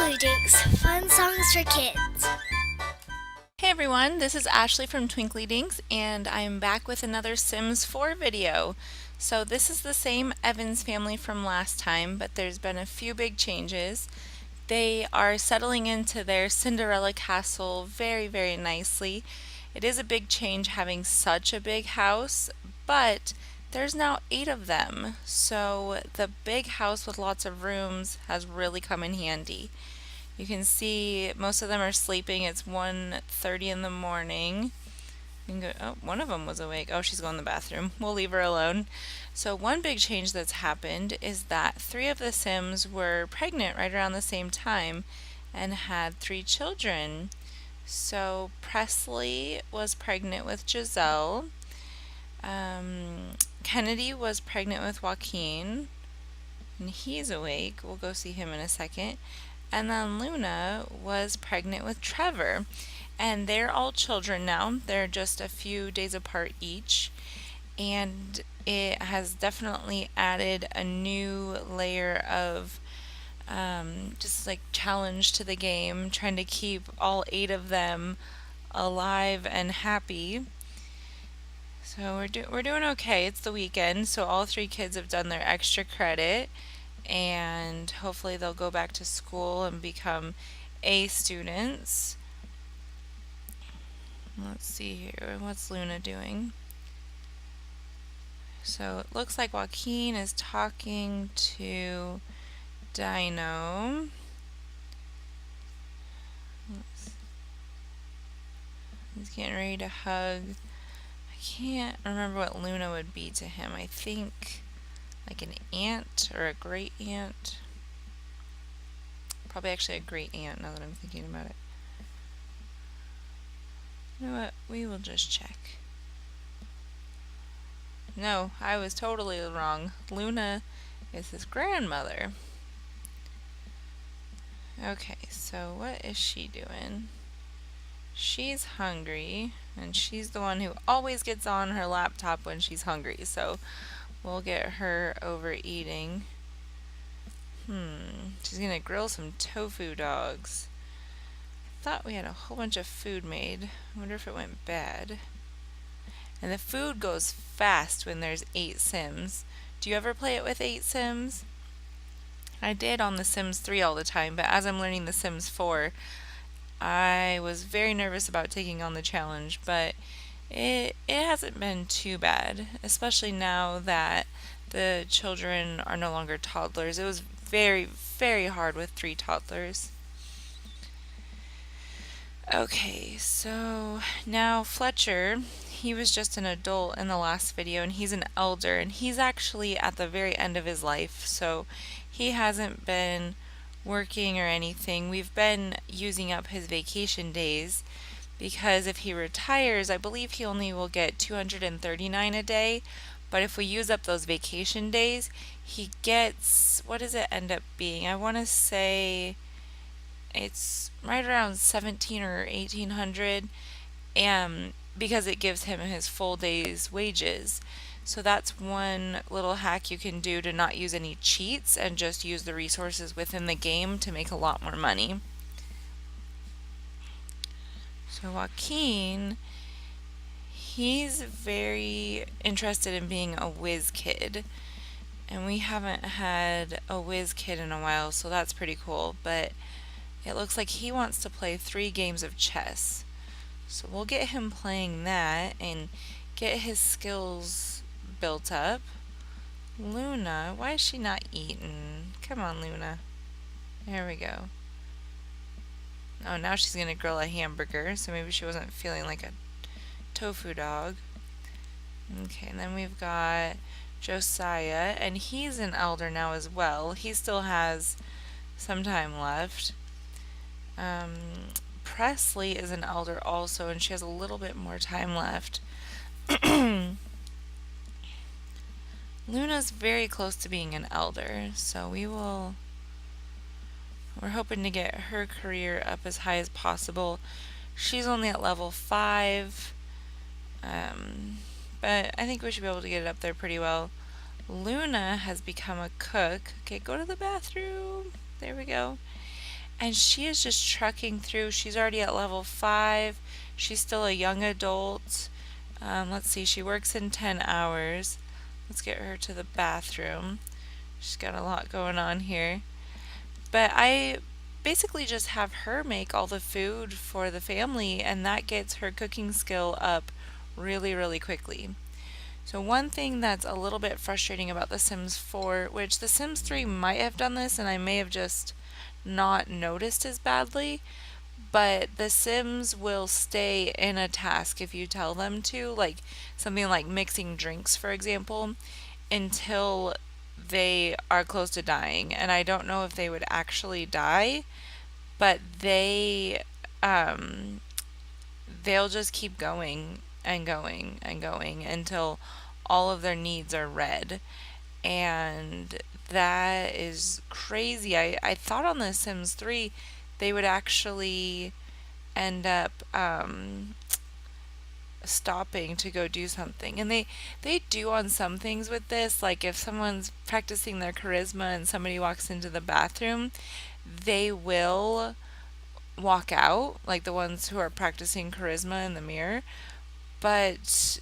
Twinkly Dinks, fun songs for kids. Hey everyone, this is Ashley from Twinkly Dinks, and I am back with another Sims 4 video. So this is the same Evans family from last time, but there's been a few big changes. They are settling into their Cinderella castle very nicely. It is a big change having such a big house, but there's now 8 of them, so the big house with lots of rooms has really come in handy. You can see most of them are sleeping. It's 1:30 in the morning. You can go, oh, one of them was awake. Oh, she's going to the bathroom. We'll leave her alone. So one big change that's happened is that 3 of the Sims were pregnant right around the same time and had 3 children. So Presley was pregnant with Giselle. Kennedy was pregnant with Joaquin, and he's awake. We'll go see him in a second. And then Luna was pregnant with Trevor. And they're all children now. They're just a few days apart each. And it has definitely added a new layer of just like challenge to the game, trying to keep all 8 of them alive and happy. So we're doing okay. It's the weekend, so all 3 kids have done their extra credit, and hopefully they'll go back to school and become A students. Let's see here. What's Luna doing? So it looks like Joaquin is talking to Dino. He's getting ready to hug. I can't remember what Luna would be to him. I think like an aunt or a great aunt. Probably actually a great aunt now that I'm thinking about it. You know what? We will just check. No, I was totally wrong. Luna is his grandmother. Okay, so what is she doing? She's hungry, and she's the one who always gets on her laptop when she's hungry, so we'll get her overeating. She's gonna grill some tofu dogs. I thought we had a whole bunch of food made. I wonder if it went bad. And the food goes fast when there's 8 Sims. Do you ever play it with 8 Sims? I did on The Sims 3 all the time, but as I'm learning The Sims 4, I was very nervous about taking on the challenge, but it hasn't been too bad, especially now that the children are no longer toddlers. It was very hard with 3 toddlers. Okay, so now Fletcher, he was just an adult in the last video, and he's an elder, and he's actually at the very end of his life, so he hasn't been working or anything. We've been using up his vacation days because if he retires, I believe he only will get 239 a day, but if we use up those vacation days, he gets, what does it end up being? I want to say it's right around 17 or 1800, and because it gives him his full day's wages. So that's one little hack you can do to not use any cheats and just use the resources within the game to make a lot more money. So Joaquin, he's very interested in being a whiz kid, and we haven't had a whiz kid in a while, so that's pretty cool, but it looks like he wants to play 3 games of chess. So we'll get him playing that and get his skills built up. Luna, why is she not eating? Come on, Luna. There we go. Oh, now she's going to grill a hamburger, so maybe she wasn't feeling like a tofu dog. Okay, and then we've got Josiah, and he's an elder now as well. He still has some time left. Presley is an elder also, and she has a little bit more time left. Luna's very close to being an elder, so we're hoping to get her career up as high as possible. She's only at level 5, but I think we should be able to get it up there pretty well. Luna has become a cook. Okay, go to the bathroom. There we go. and she is just trucking through. She's already at level 5. She's still a young adult. Let's see, she works in 10 hours. Let's get her to the bathroom. She's got a lot going on here. But I basically just have her make all the food for the family, and that gets her cooking skill up really, really quickly. So, one thing that's a little bit frustrating about The Sims 4, which The Sims 3 might have done this and I may have just not noticed as badly, but The Sims will stay in a task if you tell them to, like something like mixing drinks, for example, until they are close to dying. And I don't know if they would actually die, but um, they'll just keep going and going and going until all of their needs are read. And that is crazy. I thought on The Sims 3 they would actually end up stopping to go do something. And they do on some things with this, like if someone's practicing their charisma and somebody walks into the bathroom, they will walk out, like the ones who are practicing charisma in the mirror. But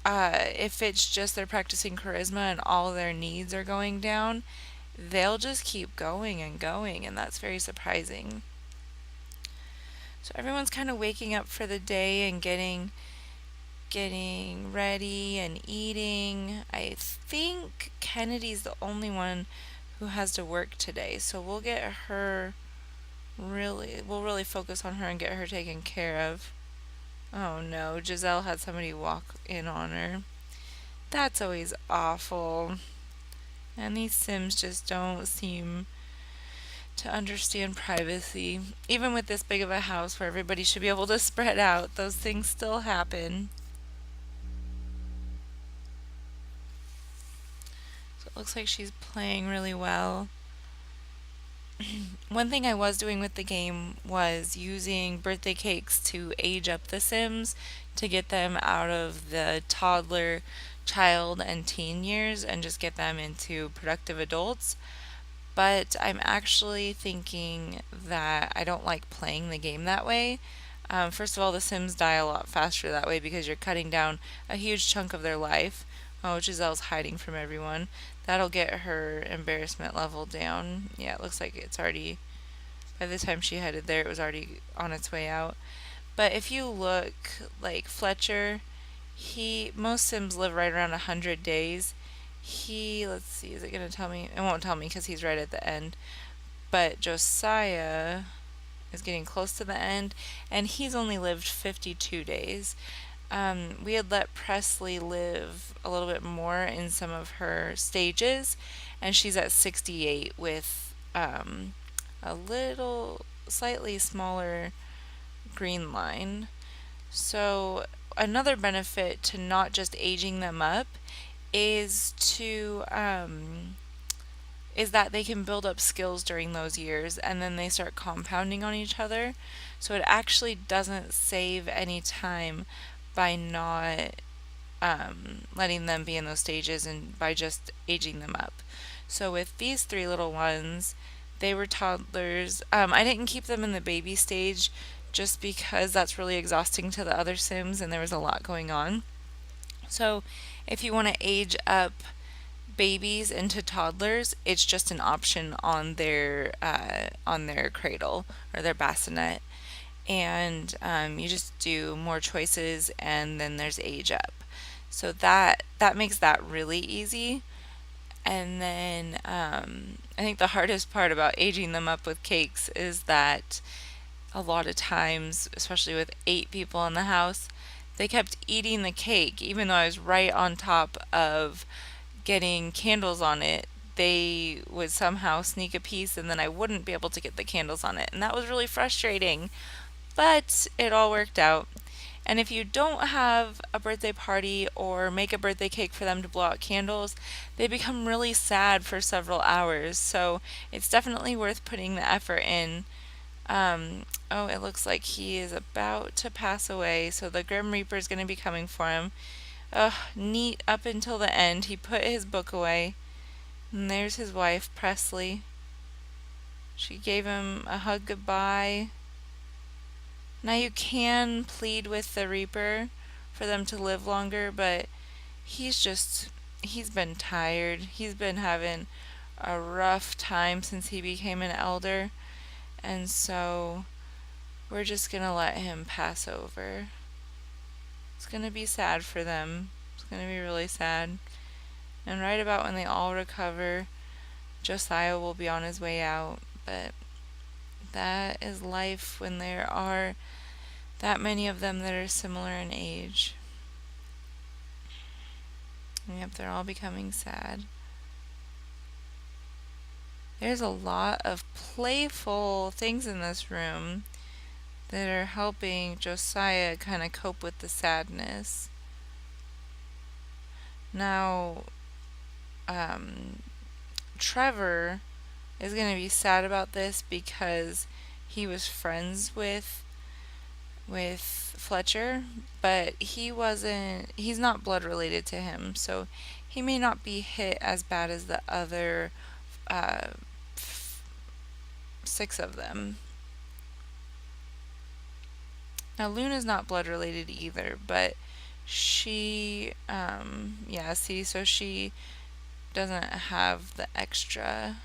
if it's just they're practicing charisma and all their needs are going down, they'll just keep going and going, and that's very surprising. So everyone's kind of waking up for the day and getting ready and eating. I think Kennedy's the only one who has to work today, so we'll really focus on her and get her taken care of. Oh no, Giselle had somebody walk in on her. That's always awful. And these Sims just don't seem to understand privacy. Even with this big of a house where everybody should be able to spread out, those things still happen. So it looks like she's playing really well. One thing I was doing with the game was using birthday cakes to age up the Sims to get them out of the toddler, child, and teen years and just get them into productive adults. But I'm actually thinking that I don't like playing the game that way. First of all, the Sims die a lot faster that way because you're cutting down a huge chunk of their life. Oh, Giselle's hiding from everyone. That'll get her embarrassment level down. Yeah, it looks like it's already, by the time she headed there, it was already on its way out. But if you look, like Fletcher, most Sims live right around 100 days. Let's see, is it going to tell me? It won't tell me because he's right at the end. But Josiah is getting close to the end, and he's only lived 52 days. We had let Presley live a little bit more in some of her stages, and she's at 68 with a little, slightly smaller green line. So, another benefit to not just aging them up is is that they can build up skills during those years and then they start compounding on each other. So it actually doesn't save any time by not letting them be in those stages and by just aging them up. So with these three little ones, they were toddlers. I didn't keep them in the baby stage just because that's really exhausting to the other Sims and there was a lot going on. So if you want to age up babies into toddlers, it's just an option on their cradle or their bassinet, and you just do more choices, and then there's age up. So that makes that really easy. And then I think the hardest part about aging them up with cakes is that a lot of times, especially with 8 people in the house, they kept eating the cake, even though I was right on top of getting candles on it. They would somehow sneak a piece, and then I wouldn't be able to get the candles on it. And that was really frustrating. But it all worked out. And if you don't have a birthday party or make a birthday cake for them to blow out candles, they become really sad for several hours. So it's definitely worth putting the effort in. It looks like he is about to pass away, so the Grim Reaper is going to be coming for him. Neat up until the end. He put his book away. And there's his wife, Presley. She gave him a hug goodbye. Now you can plead with the Reaper for them to live longer, but he's been tired. He's been having a rough time since he became an elder, and so we're just gonna let him pass over. It's gonna be sad for them. It's gonna be really sad. And right about when they all recover, Josiah will be on his way out, but that is life when there are that many of them that are similar in age. Yep, they're all becoming sad. There's a lot of playful things in this room that are helping Josiah kind of cope with the sadness. Now, Trevor is going to be sad about this because he was friends with Fletcher, but he's not blood related to him, so he may not be hit as bad as the other uh, 6 of them. Now Luna's not blood related either, but she, so she doesn't have the extra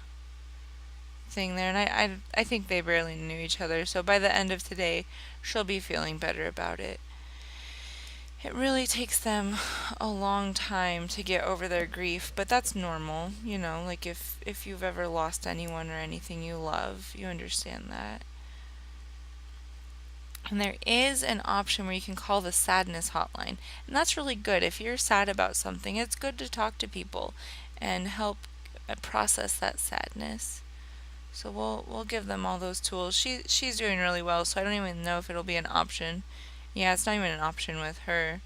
thing there, and I think they barely knew each other, so by the end of today, she'll be feeling better about it. It really takes them a long time to get over their grief, but that's normal, like if you've ever lost anyone or anything you love, you understand that. And there is an option where you can call the sadness hotline, and that's really good. If you're sad about something, it's good to talk to people and help process that sadness. So we'll give them all those tools. She's doing really well, so I don't even know if it'll be an option. Yeah, it's not even an option with her.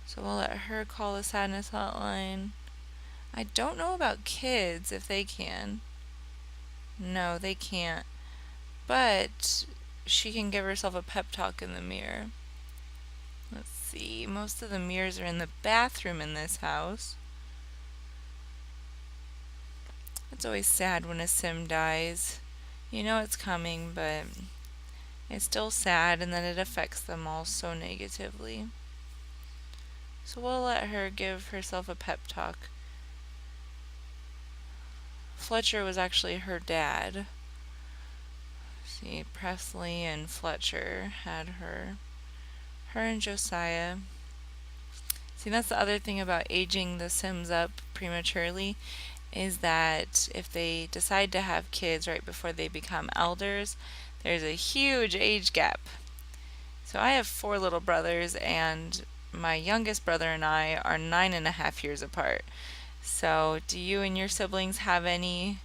So we'll let her call the sadness hotline. I don't know about kids if they can. No, they can't. But she can give herself a pep talk in the mirror. Let's see. Most of the mirrors are in the bathroom in this house. It's always sad when a sim dies. You know it's coming, but it's still sad, and then it affects them all so negatively. So we'll let her give herself a pep talk. Fletcher was actually her dad. See, Presley and Fletcher had her. Her and Josiah. See, that's the other thing about aging the Sims up prematurely, is that if they decide to have kids right before they become elders, there's a huge age gap. So I have 4 little brothers, and my youngest brother and I are 9.5 years apart. So do you and your siblings have any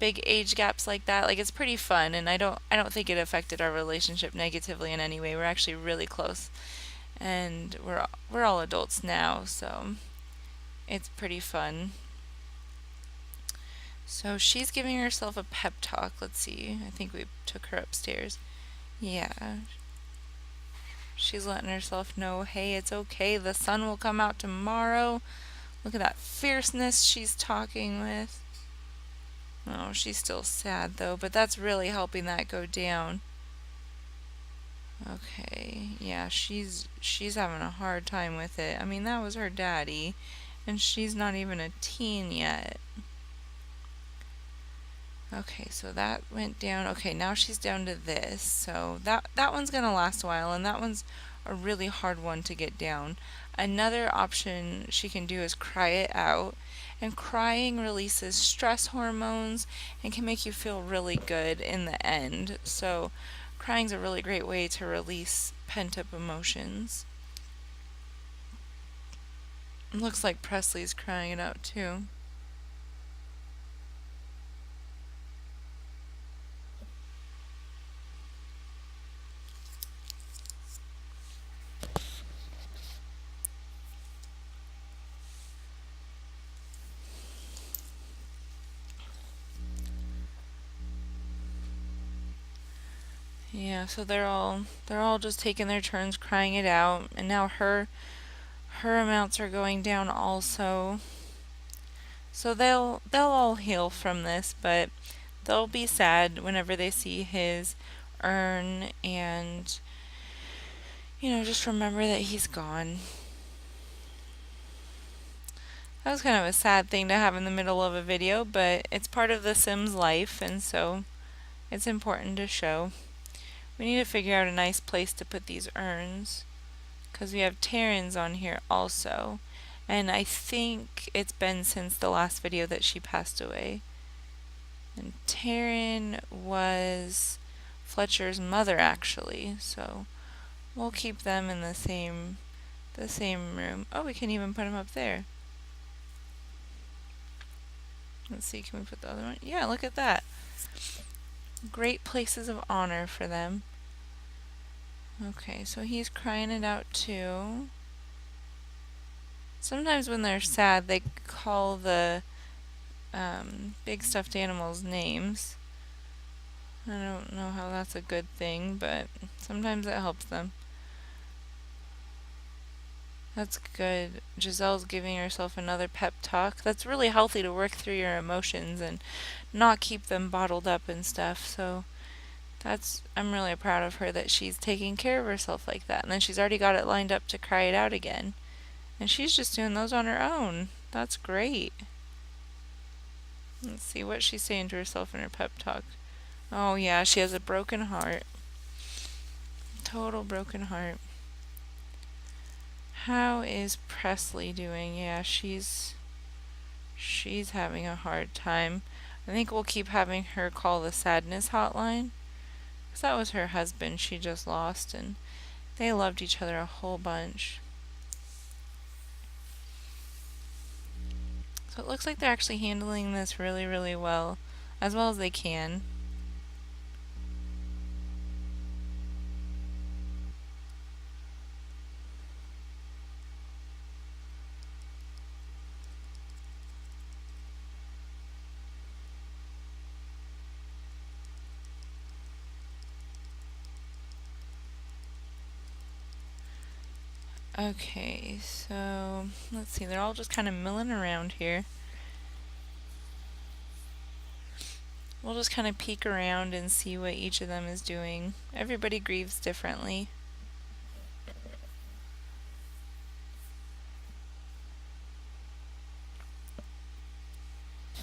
big age gaps like that? Like, it's pretty fun, and I don't think it affected our relationship negatively in any way. We're actually really close, and we're all adults now, so it's pretty fun. So she's giving herself a pep talk. Let's see. I think we took her upstairs. Yeah. She's letting herself know, hey, it's okay. The sun will come out tomorrow. Look at that fierceness she's talking with. Oh, she's still sad though, but that's really helping that go down. Okay. Yeah, she's having a hard time with it. I mean, that was her daddy, and she's not even a teen yet. Okay, so that went down. Okay, now she's down to this. So that one's going to last a while, and that one's a really hard one to get down. Another option she can do is cry it out. And crying releases stress hormones and can make you feel really good in the end. So crying's a really great way to release pent-up emotions. It looks like Presley's crying it out too. Yeah, so they're all just taking their turns crying it out, and now her amounts are going down also. So they'll all heal from this, but they'll be sad whenever they see his urn and, just remember that he's gone. That was kind of a sad thing to have in the middle of a video, but it's part of the Sims life, and so it's important to show. We need to figure out a nice place to put these urns, because we have Taryn's on here also, and I think it's been since the last video that she passed away. And Taryn was Fletcher's mother, actually, so we'll keep them in the same room. Oh, we can even put them up there. Let's see, can we put the other one? Yeah, look at that. Great places of honor for them. Okay, so he's crying it out too. Sometimes when they're sad, they call the big stuffed animals names. I don't know how that's a good thing, but sometimes it helps them. That's good. Giselle's giving herself another pep talk. That's really healthy to work through your emotions and not keep them bottled up and stuff. So I'm really proud of her that she's taking care of herself like that. And then she's already got it lined up to cry it out again. And she's just doing those on her own. That's great. Let's see what she's saying to herself in her pep talk. Oh yeah, she has a broken heart. Total broken heart. How is Presley doing? Yeah, she's having a hard time. I think we'll keep having her call the sadness hotline, because that was her husband she just lost, and they loved each other a whole bunch. So it looks like they're actually handling this really, really well as they can. Okay, so let's see, they're all just kind of milling around here. We'll just kind of peek around and see what each of them is doing. Everybody grieves differently.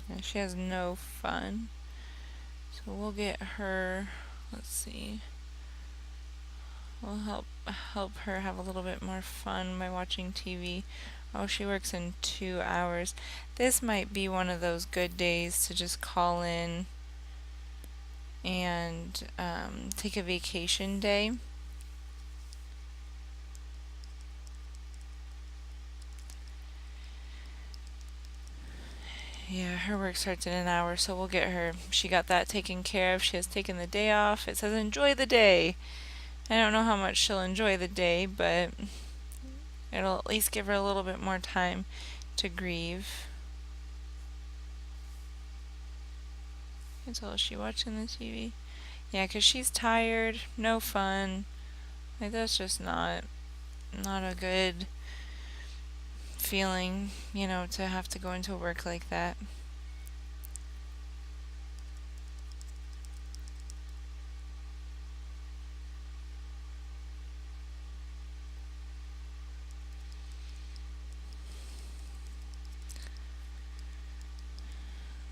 And she has no fun. So we'll get her, let's see. We'll help her have a little bit more fun by watching TV. Oh, she works in 2 hours. This might be one of those good days to just call in and take a vacation day. Yeah, her work starts in an hour, so we'll get her. She got that taken care of. She has taken the day off. It says enjoy the day. I don't know how much she'll enjoy the day, but it'll at least give her a little bit more time to grieve. So is she watching the TV? Yeah, 'cause she's tired, no fun. Like, that's just not a good feeling, to have to go into work like that.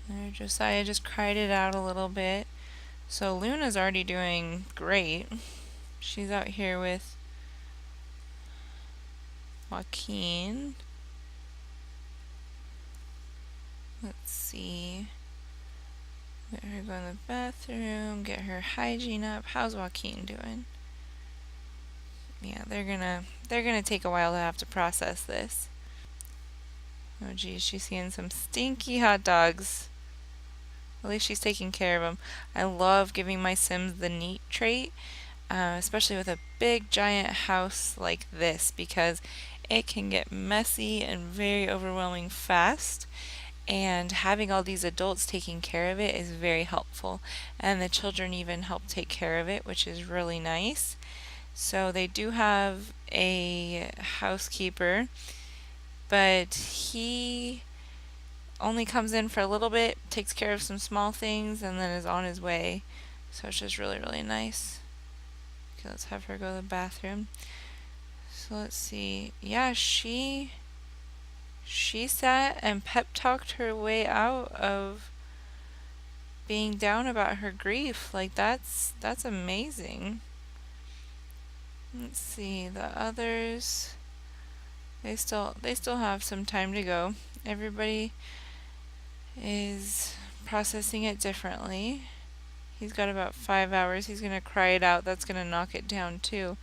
There, Josiah just cried it out a little bit. So Luna's already doing great. She's out here with Joaquin. Let's see. Get her go in the bathroom, get her hygiene up. How's Joaquin doing? Yeah, they're gonna take a while to have to process this. Oh geez, she's seeing some stinky hot dogs. At least she's taking care of them. I love giving my Sims the neat trait, especially with a big giant house like this, because it can get messy and very overwhelming fast. And having all these adults taking care of it is very helpful. And the children even help take care of it, which is really nice. So they do have a housekeeper, but he only comes in for a little bit, takes care of some small things, and then is on his way. So it's just really, really nice. Okay, let's have her go to the bathroom. So let's see. Yeah, she sat and pep talked her way out of being down about her grief. Like that's amazing. Let's see, the others, they still have some time to go. Everybody is processing it differently. He's got about 5 hours. He's gonna cry it out. That's gonna knock it down too.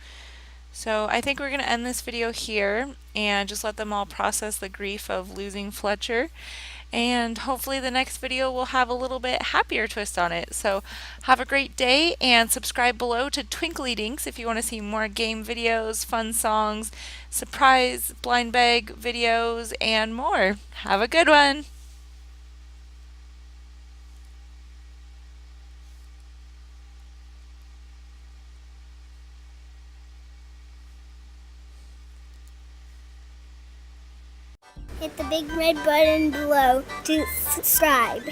So I think we're going to end this video here and just let them all process the grief of losing Fletcher. And hopefully the next video will have a little bit happier twist on it. So have a great day and subscribe below to Twinkly Dinks if you want to see more game videos, fun songs, surprise blind bag videos, and more. Have a good one! Hit the big red button below to subscribe.